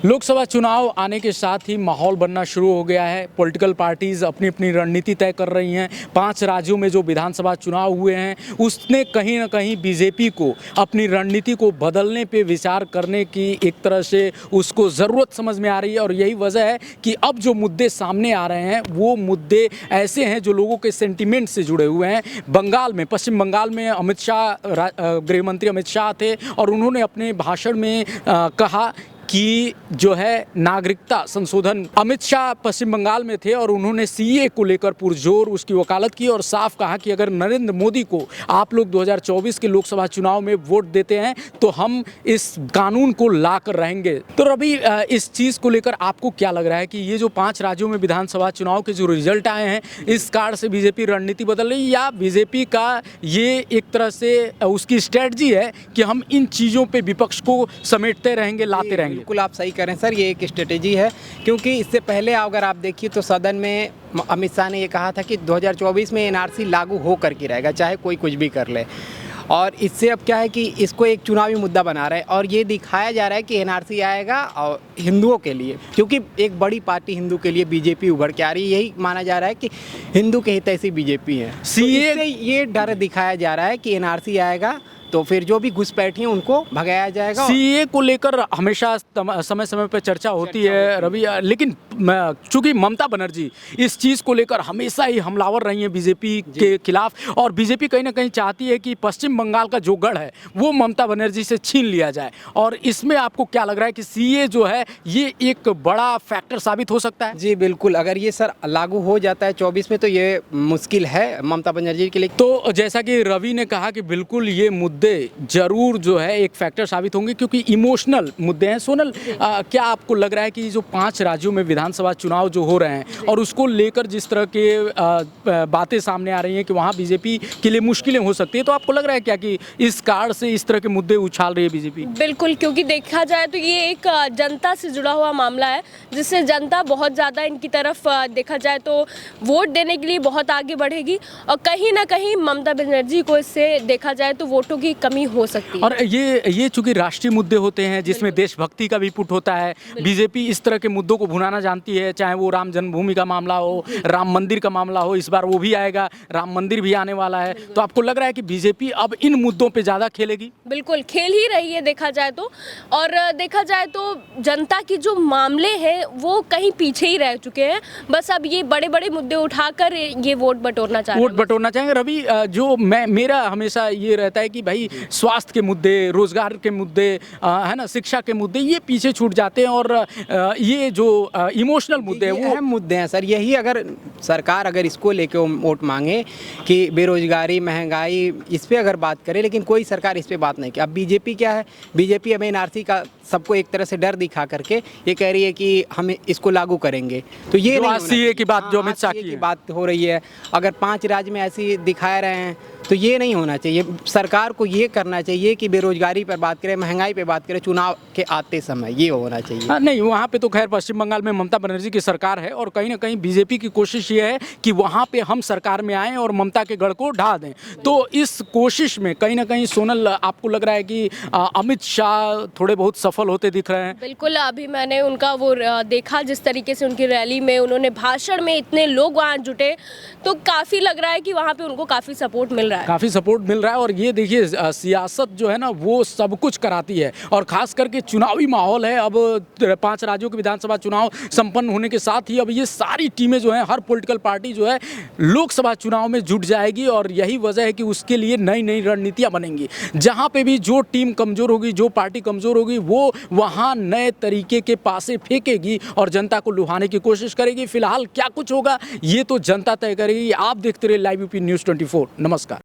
लोकसभा चुनाव आने के साथ ही माहौल बनना शुरू हो गया है। पॉलिटिकल पार्टीज़ अपनी अपनी रणनीति तय कर रही हैं। 5 राज्यों में जो विधानसभा चुनाव हुए हैं उसने कहीं ना कहीं बीजेपी को अपनी रणनीति को बदलने पे विचार करने की एक तरह से उसको ज़रूरत समझ में आ रही है। और यही वजह है कि अब जो मुद्दे सामने आ रहे हैं वो मुद्दे ऐसे हैं जो लोगों के सेंटिमेंट से जुड़े हुए हैं। बंगाल में, पश्चिम बंगाल में अमित शाह, गृह मंत्री अमित शाह थे और उन्होंने अपने भाषण में कहा कि जो है नागरिकता संशोधन, अमित शाह पश्चिम बंगाल में थे और उन्होंने सीए को लेकर पुरजोर उसकी वकालत की और साफ कहा कि अगर नरेंद्र मोदी को आप लोग 2024 के लोकसभा चुनाव में वोट देते हैं तो हम इस कानून को ला कर रहेंगे। तो रवि, इस चीज़ को लेकर आपको क्या लग रहा है कि ये जो 5 राज्यों में विधानसभा चुनाव के जो रिजल्ट आए हैं इस कारण से बीजेपी रणनीति बदल रही है, या बीजेपी का ये एक तरह से उसकी स्ट्रेटजी है कि हम इन चीज़ों पर विपक्ष को समेटते रहेंगे, लाते रहेंगे? बिल्कुल आप सही करें सर, ये एक स्ट्रेटेजी है। क्योंकि इससे पहले अगर आप देखिए तो सदन में अमित शाह ने ये कहा था कि 2024 में एनआरसी लागू हो करके रहेगा, चाहे कोई कुछ भी कर ले। और इससे अब क्या है कि इसको एक चुनावी मुद्दा बना रहा है और ये दिखाया जा रहा है कि एनआरसी आएगा और हिंदुओं के लिए, क्योंकि एक बड़ी पार्टी हिंदू के लिए बीजेपी उभर के आ रही है। यही माना जा रहा है कि हिंदू के हितैषी बीजेपी है। सीए तो ये डर दिखाया जा रहा है कि एनआरसी आएगा तो फिर जो भी घुसपैठी हैं उनको भगाया जाएगा। सीए को लेकर हमेशा समय समय पर चर्चा होती है रवि, लेकिन चूंकि ममता बनर्जी इस चीज़ को लेकर हमेशा ही हमलावर रही हैं बीजेपी के खिलाफ, और बीजेपी कहीं ना कहीं चाहती है कि पश्चिम बंगाल का जो गढ़ है वो ममता बनर्जी से छीन लिया जाए। और इसमें आपको क्या लग रहा है कि सीए जो है ये एक बड़ा फैक्टर साबित हो सकता है? जी बिल्कुल, अगर ये सर लागू हो जाता है 24 में तो ये मुश्किल है ममता बनर्जी के लिए। तो जैसा कि रवि ने कहा कि बिल्कुल ये मुद्दे जरूर जो है एक फैक्टर साबित होंगे क्योंकि इमोशनल मुद्दे हैं। सोनल, क्या आपको लग रहा है कि जो 5 राज्यों में विधानसभा चुनाव जो हो रहे हैं और उसको लेकर जिस तरह के बातें सामने आ रही हैं कि वहाँ बीजेपी के लिए मुश्किलें हो सकती है, तो आपको लग रहा है क्या कि इस कारण से इस तरह के मुद्दे उछाल रही है बीजेपी? बिल्कुल, क्योंकि देखा जाए तो ये एक जनता से जुड़ा हुआ मामला है जिससे जनता बहुत ज़्यादा इनकी तरफ देखा जाए तो वोट देने के लिए बहुत आगे बढ़ेगी और कहीं ना कहीं ममता बनर्जी को इससे देखा जाए तो वोटों की कमी हो सकती है। और ये चूंकि राष्ट्रीय मुद्दे होते हैं जिसमें देशभक्ति का भी पुट होता है, बीजेपी इस तरह के मुद्दों को भुनाना जानती है, चाहे वो राम जन्मभूमि का मामला हो, राम मंदिर का मामला हो, इस बार वो भी आएगा, राम मंदिर भी आने वाला है। तो आपको लग रहा है कि बीजेपी अब इन मुद्दों पे ज़्यादा खेलेगी? बिल्कुल खेल ही रही है देखा जाए तो। और देखा जाए तो जनता की जो मामले हैं वो कहीं पीछे ही रह चुके हैं, बस अब ये बड़े बड़े मुद्दे उठाकर ये वोट बटोरना चाहेंगे। रवि, जो मेरा हमेशा ये रहता है कि भाई स्वास्थ्य के मुद्दे, रोजगार के मुद्दे, है ना, शिक्षा के मुद्दे, ये पीछे छूट जाते हैं और ये जो इमोशनल मुद्दे हैं वो अहम मुद्दे हैं सर। यही अगर सरकार अगर इसको लेके वोट मांगे कि बेरोजगारी, महंगाई, इस पे अगर बात करे, लेकिन कोई सरकार इस पे बात नहीं की। अब बीजेपी क्या है, बीजेपी हमें एनआरसी का सबको एक तरह से डर दिखा करके ये कह रही है कि हम इसको लागू करेंगे। तो ये सीए की बात जो अमित शाह की बात हो रही है, अगर 5 राज्य में ऐसी दिखा रहे हैं तो ये नहीं होना चाहिए। सरकार को ये करना चाहिए कि बेरोजगारी पर बात करें, महंगाई पे बात करें चुनाव के आते समय, ये होना चाहिए। नहीं, वहाँ पे तो खैर पश्चिम बंगाल में ममता बनर्जी की सरकार है और कहीं ना कहीं बीजेपी की कोशिश ये है कि वहाँ पे हम सरकार में आएँ और ममता के गढ़ को ढा दें। तो इस कोशिश में कहीं ना कहीं सोनल आपको लग रहा है कि अमित शाह थोड़े बहुत सफल होते दिख रहे हैं? बिल्कुल, अभी मैंने उनका वो देखा जिस तरीके से उनकी रैली में उन्होंने भाषण में इतने लोग वहाँ जुटे, तो काफ़ी लग रहा है कि वहाँ पे उनको काफ़ी सपोर्ट मिल रहा है। काफ़ी सपोर्ट मिल रहा है और ये देखिए सियासत जो है ना वो सब कुछ कराती है और ख़ास करके चुनावी माहौल है। अब 5 राज्यों के विधानसभा चुनाव संपन्न होने के साथ ही अब ये सारी टीमें जो हैं, हर पॉलिटिकल पार्टी जो है लोकसभा चुनाव में जुट जाएगी और यही वजह है कि उसके लिए नई नई रणनीतियाँ बनेंगी। जहाँ पे भी जो टीम कमज़ोर होगी, जो पार्टी कमज़ोर होगी, वो वहाँ नए तरीके के पासे फेंकेगी और जनता को लुभाने की कोशिश करेगी। फिलहाल क्या कुछ होगा ये तो जनता तय करेगी। आप देखते रहिए लाइव यूपी न्यूज़ 24। नमस्कार।